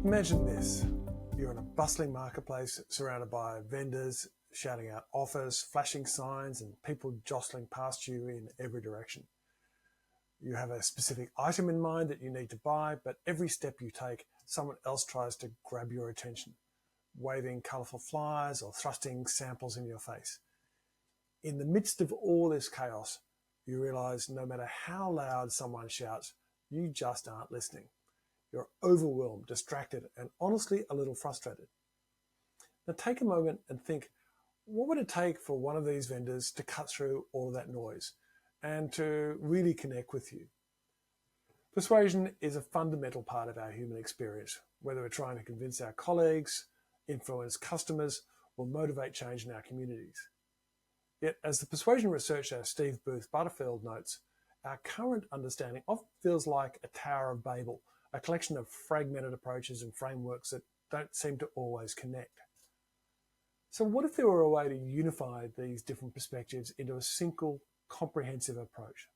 Imagine this. You're in a bustling marketplace surrounded by vendors shouting out offers, flashing signs, and people jostling past you in every direction. You have a specific item in mind that you need to buy, but every step you take, someone else tries to grab your attention, waving colourful flyers or thrusting samples in your face. In the midst of all this chaos, you realise no matter how loud someone shouts, you just aren't listening. You're overwhelmed, distracted, and honestly a little frustrated. Now take a moment and think, what would it take for one of these vendors to cut through all of that noise and to really connect with you? Persuasion is a fundamental part of our human experience, whether we're trying to convince our colleagues, influence customers, or motivate change in our communities. Yet, as the persuasion researcher Steve Booth Butterfield notes, our current understanding often feels like a Tower of Babel, a collection of fragmented approaches and frameworks that don't seem to always connect. So what if there were a way to unify these different perspectives into a single, comprehensive approach?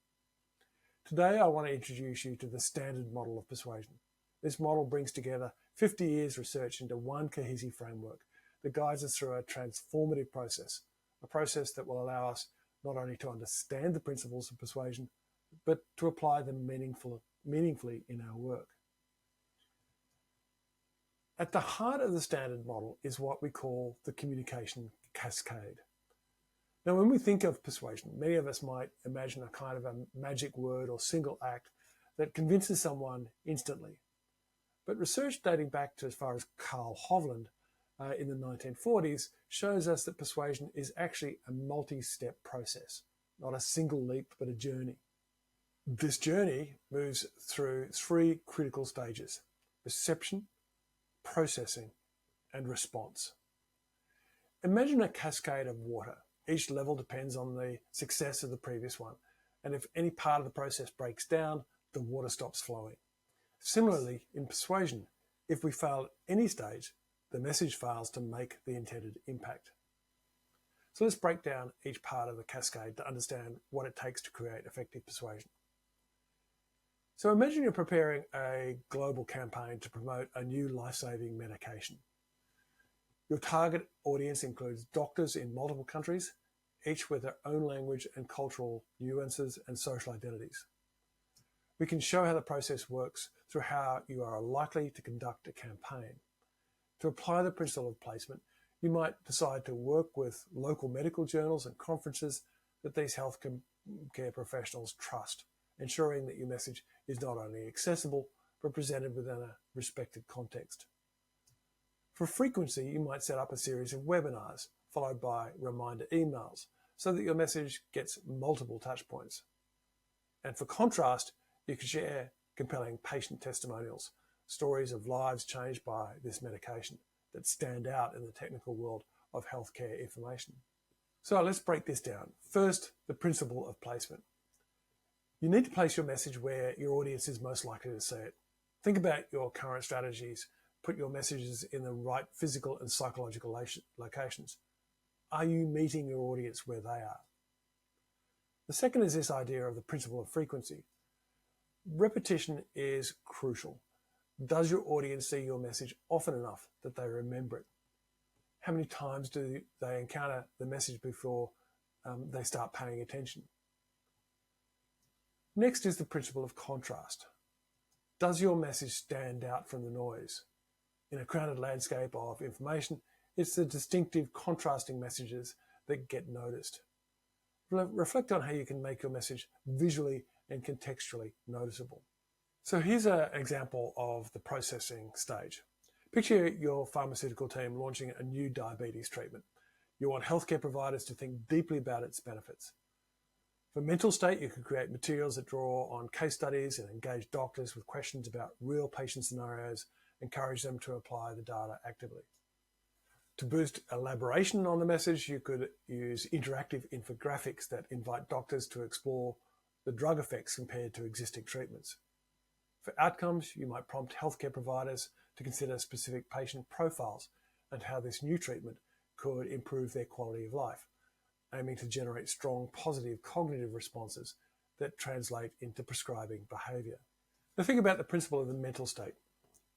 Today, I want to introduce you to the standard model of persuasion. This model brings together 50 years research into one cohesive framework that guides us through a transformative process, a process that will allow us not only to understand the principles of persuasion, but to apply them meaningfully in our work. At the heart of the standard model is what we call the communication cascade. Now, when we think of persuasion, many of us might imagine a kind of a magic word or single act that convinces someone instantly. But research dating back to as far as Carl Hovland in the 1940s shows us that persuasion is actually a multi-step process, not a single leap, but a journey. This journey moves through three critical stages: reception, processing, and response. Imagine a cascade of water. Each level depends on the success of the previous one, and if any part of the process breaks down, the water stops flowing. Similarly, in persuasion, if we fail at any stage, the message fails to make the intended impact. So let's break down each part of the cascade to understand what it takes to create effective persuasion. So imagine you're preparing a global campaign to promote a new life-saving medication. Your target audience includes doctors in multiple countries, each with their own language and cultural nuances and social identities. We can show how the process works through how you are likely to conduct a campaign. To apply the principle of placement, you might decide to work with local medical journals and conferences that these healthcare professionals trust, ensuring that your message is not only accessible, but presented within a respected context. For frequency, you might set up a series of webinars, followed by reminder emails, so that your message gets multiple touch points. And for contrast, you can share compelling patient testimonials, stories of lives changed by this medication that stand out in the technical world of healthcare information. So let's break this down. First, the principle of placement. You need to place your message where your audience is most likely to see it. Think about your current strategies. Put your messages in the right physical and psychological locations. Are you meeting your audience where they are? The second is this idea of the principle of frequency. Repetition is crucial. Does your audience see your message often enough that they remember it? How many times do they encounter the message before they start paying attention? Next is the principle of contrast. Does your message stand out from the noise? In a crowded landscape of information, it's the distinctive contrasting messages that get noticed. Reflect on how you can make your message visually and contextually noticeable. So here's an example of the processing stage. Picture your pharmaceutical team launching a new diabetes treatment. You want healthcare providers to think deeply about its benefits. For mental state, you could create materials that draw on case studies and engage doctors with questions about real patient scenarios, encourage them to apply the data actively. To boost elaboration on the message, you could use interactive infographics that invite doctors to explore the drug effects compared to existing treatments. For outcomes, you might prompt healthcare providers to consider specific patient profiles and how this new treatment could improve their quality of life, aiming to generate strong positive cognitive responses that translate into prescribing behavior. Now think about the principle of the mental state.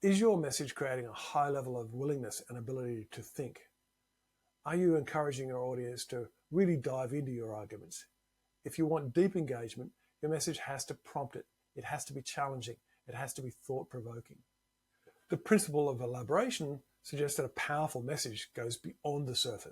Is your message creating a high level of willingness and ability to think? Are you encouraging your audience to really dive into your arguments? If you want deep engagement, your message has to prompt it. It has to be challenging. It has to be thought-provoking. The principle of elaboration suggests that a powerful message goes beyond the surface.